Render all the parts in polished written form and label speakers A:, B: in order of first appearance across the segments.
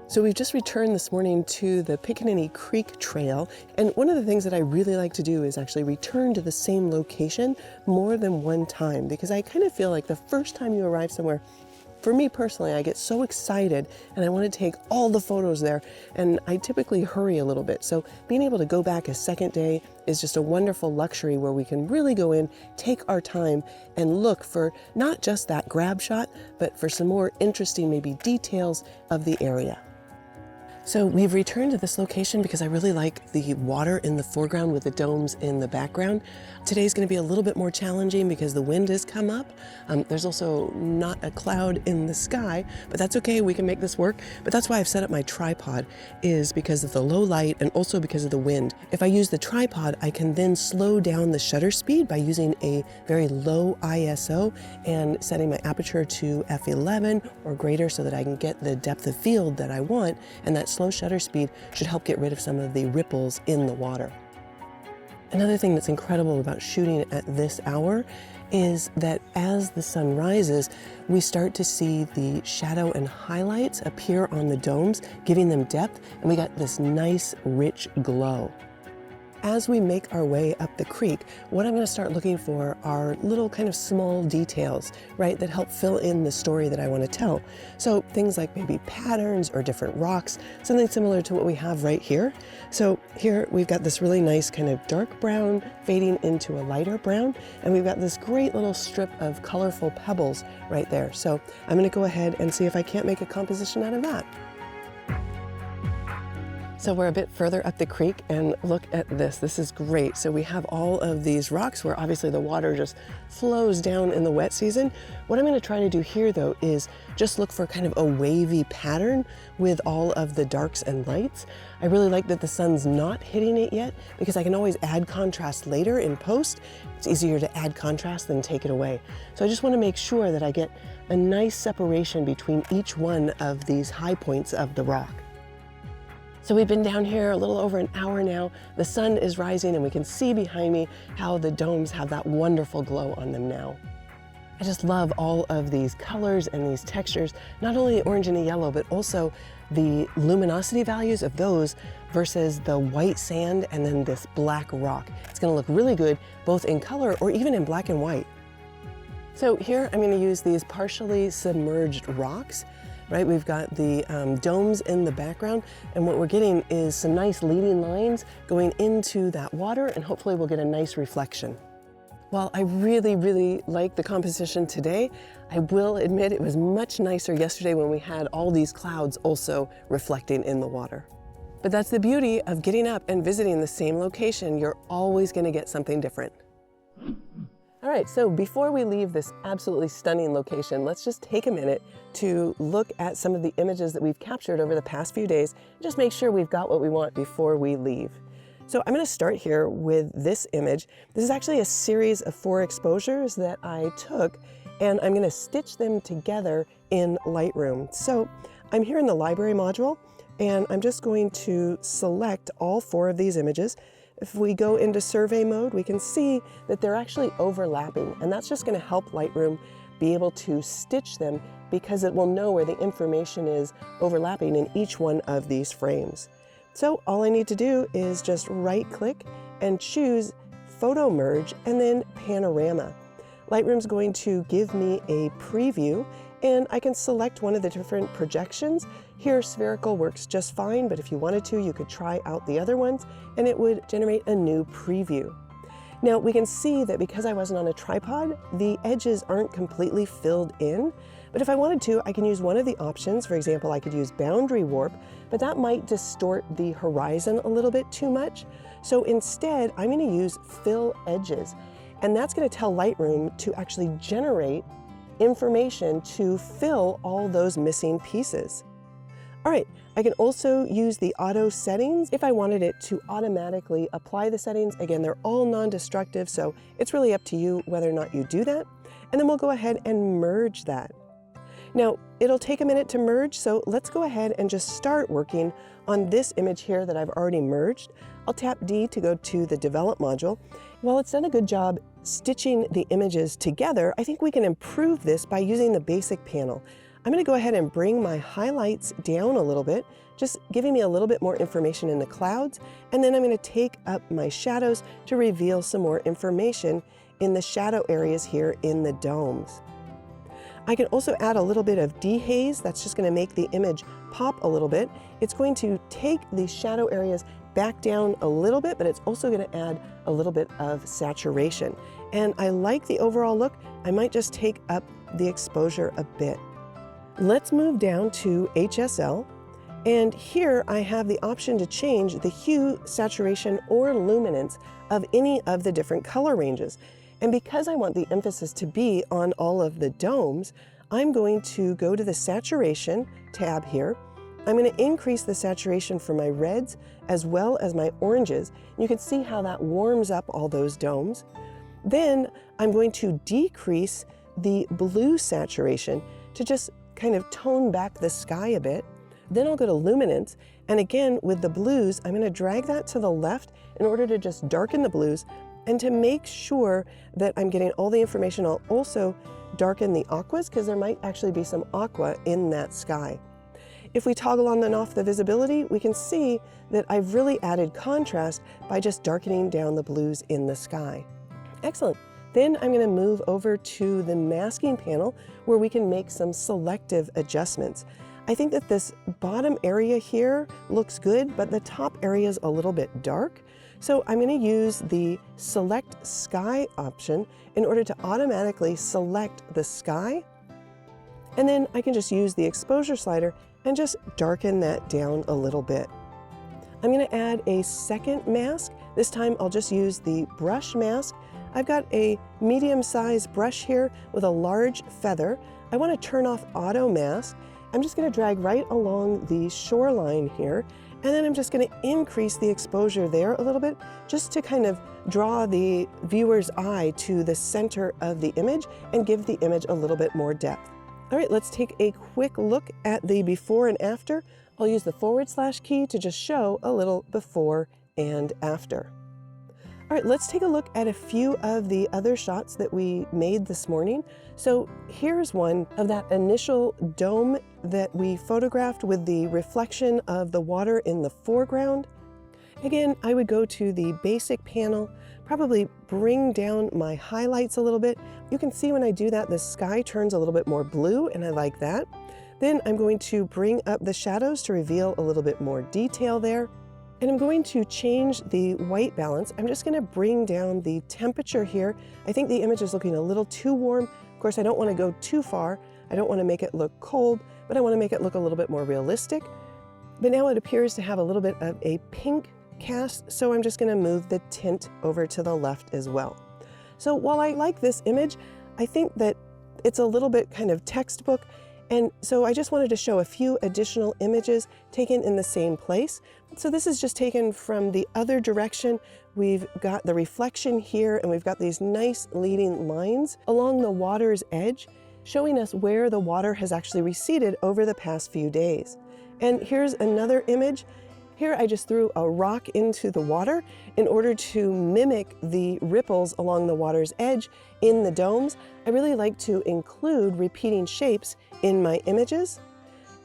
A: So we've just returned this morning to the Piccaninny Creek trail, and one of the things that I really like to do is actually return to the same location more than one time, because I kind of feel like the first time you arrive somewhere, for me personally, I get so excited and I want to take all the photos there, and I typically hurry a little bit. So being able to go back a second day is just a wonderful luxury where we can really go in, take our time, and look for not just that grab shot, but for some more interesting maybe details of the area. So we've returned to this location because I really like the water in the foreground with the domes in the background. Today's going to be a little bit more challenging because the wind has come up. There's also not a cloud in the sky, but that's okay, we can make this work. But that's why I've set up my tripod, is because of the low light and also because of the wind. If I use the tripod, I can then slow down the shutter speed by using a very low ISO and setting my aperture to f11 or greater so that I can get the depth of field that I want, and that slow shutter speed should help get rid of some of the ripples in the water. Another thing that's incredible about shooting at this hour is that as the sun rises, we start to see the shadow and highlights appear on the domes, giving them depth, and we got this nice, rich glow. As we make our way up the creek, what I'm going to start looking for are little kind of small details, right, that help fill in the story that I want to tell. So things like maybe patterns or different rocks, something similar to what we have right here. So here we've got this really nice kind of dark brown fading into a lighter brown, and we've got this great little strip of colorful pebbles right there. So I'm going to go ahead and see if I can't make a composition out of that. So we're a bit further up the creek, and look at this. This is great. So we have all of these rocks where obviously the water just flows down in the wet season. What I'm going to try to do here though is just look for kind of a wavy pattern with all of the darks and lights. I really like that the sun's not hitting it yet because I can always add contrast later in post. It's easier to add contrast than take it away. So I just want to make sure that I get a nice separation between each one of these high points of the rock. So we've been down here a little over an hour now. The sun is rising and we can see behind me how the domes have that wonderful glow on them now. I just love all of these colors and these textures, not only the orange and the yellow, but also the luminosity values of those versus the white sand and then this black rock. It's going to look really good both in color or even in black and white. So here I'm going to use these partially submerged rocks. Right, we've got the domes in the background, and what we're getting is some nice leading lines going into that water, and hopefully we'll get a nice reflection. While I really like the composition today, I will admit it was much nicer yesterday when we had all these clouds also reflecting in the water. But that's the beauty of getting up and visiting the same location. You're always going to get something different. All right, so before we leave this absolutely stunning location, let's just take a minute to look at some of the images that we've captured over the past few days and just make sure we've got what we want before we leave. So I'm going to start here with this image. This is actually a series of 4 exposures that I took, and I'm going to stitch them together in Lightroom. So I'm here in the library module, and I'm just going to select all 4 of these images. If we go into survey mode, we can see that they're actually overlapping, and that's just going to help Lightroom be able to stitch them because it will know where the information is overlapping in each one of these frames. So all I need to do is just right-click and choose Photo Merge and then Panorama. Lightroom's going to give me a preview, and I can select one of the different projections. Here, spherical works just fine, but if you wanted to, you could try out the other ones, and it would generate a new preview. Now, we can see that because I wasn't on a tripod, the edges aren't completely filled in, but if I wanted to, I can use one of the options. For example, I could use boundary warp, but that might distort the horizon a little bit too much. So instead, I'm going to use fill edges, and that's going to tell Lightroom to actually generate information to fill all those missing pieces. All right, I can also use the auto settings if I wanted it to automatically apply the settings. Again, they're all non-destructive, so it's really up to you whether or not you do that. And then we'll go ahead and merge that. Now, it'll take a minute to merge, so let's go ahead and just start working on this image here that I've already merged. I'll tap D to go to the Develop module. While it's done a good job stitching the images together, I think we can improve this by using the basic panel. I'm going to go ahead and bring my highlights down a little bit, just giving me a little bit more information in the clouds. And then I'm going to take up my shadows to reveal some more information in the shadow areas here in the domes. I can also add a little bit of dehaze. That's just going to make the image pop a little bit. It's going to take the shadow areas back down a little bit, but it's also going to add a little bit of saturation. And I like the overall look. I might just take up the exposure a bit. Let's move down to HSL. And here I have the option to change the hue, saturation, or luminance of any of the different color ranges. And because I want the emphasis to be on all of the domes, I'm going to go to the saturation tab here. I'm going to increase the saturation for my reds as well as my oranges. You can see how that warms up all those domes. Then I'm going to decrease the blue saturation to just kind of tone back the sky a bit. Then I'll go to luminance, and again with the blues, I'm going to drag that to the left in order to just darken the blues, and to make sure that I'm getting all the information, I'll also darken the aquas because there might actually be some aqua in that sky. If we toggle on and off the visibility, we can see that I've really added contrast by just darkening down the blues in the sky. Excellent. Then I'm going to move over to the masking panel where we can make some selective adjustments. I think that this bottom area here looks good, but the top area is a little bit dark. So I'm going to use the Select Sky option in order to automatically select the sky. And then I can just use the exposure slider and just darken that down a little bit. I'm going to add a second mask. This time I'll just use the brush mask. I've got a medium-sized brush here with a large feather. I want to turn off auto mask. I'm just going to drag right along the shoreline here, and then I'm just going to increase the exposure there a little bit just to kind of draw the viewer's eye to the center of the image and give the image a little bit more depth. All right, let's take a quick look at the before and after. I'll use the / key to just show a little before and after. All right, let's take a look at a few of the other shots that we made this morning. So here's one of that initial dome that we photographed with the reflection of the water in the foreground. Again, I would go to the basic panel, probably bring down my highlights a little bit. You can see when I do that, the sky turns a little bit more blue, and I like that. Then I'm going to bring up the shadows to reveal a little bit more detail there. And I'm going to change the white balance. I'm just going to bring down the temperature here. I think the image is looking a little too warm. Of course, I don't want to go too far. I don't want to make it look cold, but I want to make it look a little bit more realistic. But now it appears to have a little bit of a pink cast, so I'm just going to move the tint over to the left as well. So while I like this image, I think that it's a little bit kind of textbook. And so I just wanted to show a few additional images taken in the same place. So this is just taken from the other direction. We've got the reflection here, and we've got these nice leading lines along the water's edge, showing us where the water has actually receded over the past few days. And here's another image. Here I just threw a rock into the water in order to mimic the ripples along the water's edge in the domes. I really like to include repeating shapes in my images.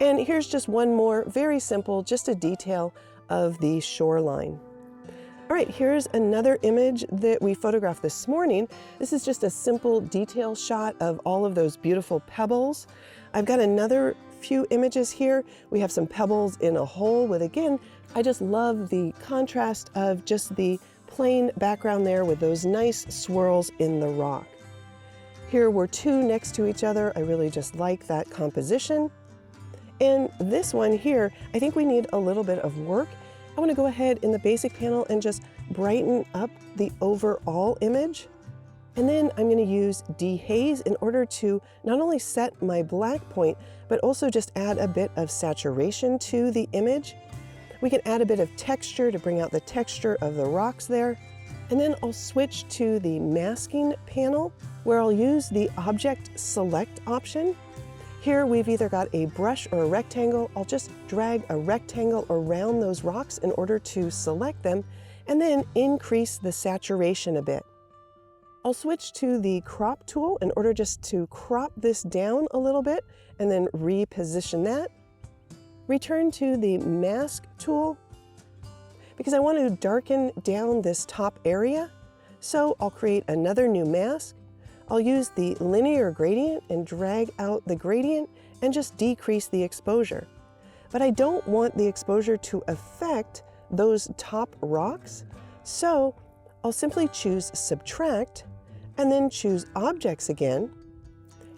A: And here's just one more, very simple, just a detail of the shoreline. All right, here's another image that we photographed this morning. This is just a simple detail shot of all of those beautiful pebbles. I've got another few images here. We have some pebbles in a hole with, again, I just love the contrast of just the plain background there with those nice swirls in the rock. Here we're two next to each other. I really just like that composition. And this one here, I think we need a little bit of work. I want to go ahead in the basic panel and just brighten up the overall image. And then I'm going to use dehaze in order to not only set my black point, but also just add a bit of saturation to the image. We can add a bit of texture to bring out the texture of the rocks there. And then I'll switch to the masking panel where I'll use the Object Select option. Here we've either got a brush or a rectangle. I'll just drag a rectangle around those rocks in order to select them and then increase the saturation a bit. I'll switch to the crop tool in order just to crop this down a little bit and then reposition that. Return to the mask tool because I want to darken down this top area. So I'll create another new mask. I'll use the linear gradient and drag out the gradient and just decrease the exposure. But I don't want the exposure to affect those top rocks. So I'll simply choose Subtract and then choose Objects again.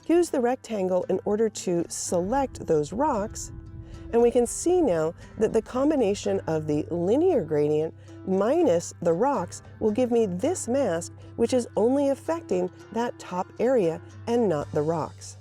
A: Use the rectangle in order to select those rocks. And we can see now that the combination of the linear gradient minus the rocks will give me this mask, which is only affecting that top area and not the rocks.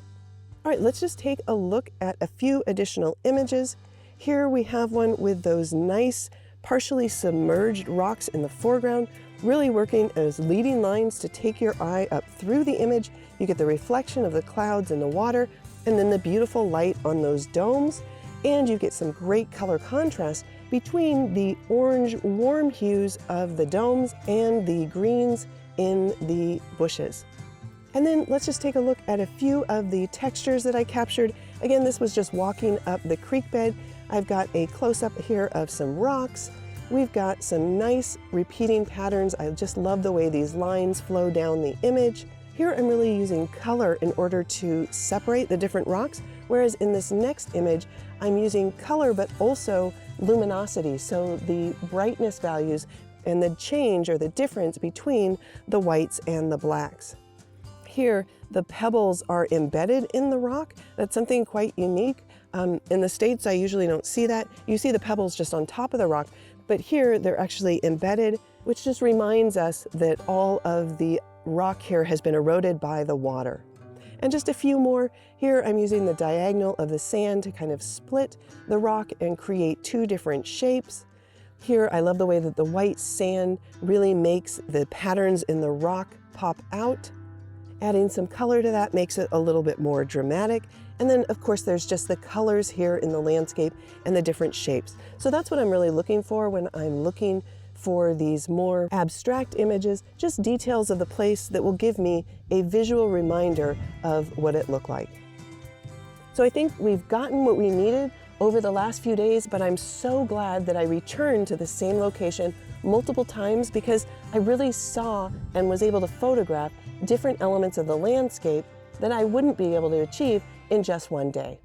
A: All right, let's just take a look at a few additional images. Here we have one with those nice partially submerged rocks in the foreground, really working as leading lines to take your eye up through the image. You get the reflection of the clouds in the water and then the beautiful light on those domes. And you get some great color contrast between the orange warm hues of the domes and the greens in the bushes. And then let's just take a look at a few of the textures that I captured. Again, this was just walking up the creek bed. I've got a close-up here of some rocks. We've got some nice repeating patterns. I just love the way these lines flow down the image. Here I'm really using color in order to separate the different rocks, whereas in this next image, I'm using color but also luminosity, so the brightness values and the change or the difference between the whites and the blacks. Here, the pebbles are embedded in the rock. That's something quite unique. In the States, I usually don't see that. You see the pebbles just on top of the rock, but here they're actually embedded, which just reminds us that all of the rock here has been eroded by the water. And just a few more. Here I'm using the diagonal of the sand to kind of split the rock and create two different shapes. Here I love the way that the white sand really makes the patterns in the rock pop out. Adding some color to that makes it a little bit more dramatic. And then of course there's just the colors here in the landscape and the different shapes. So that's what I'm really looking for when I'm looking for these more abstract images, just details of the place that will give me a visual reminder of what it looked like. So I think we've gotten what we needed over the last few days, but I'm so glad that I returned to the same location multiple times because I really saw and was able to photograph different elements of the landscape that I wouldn't be able to achieve in just one day.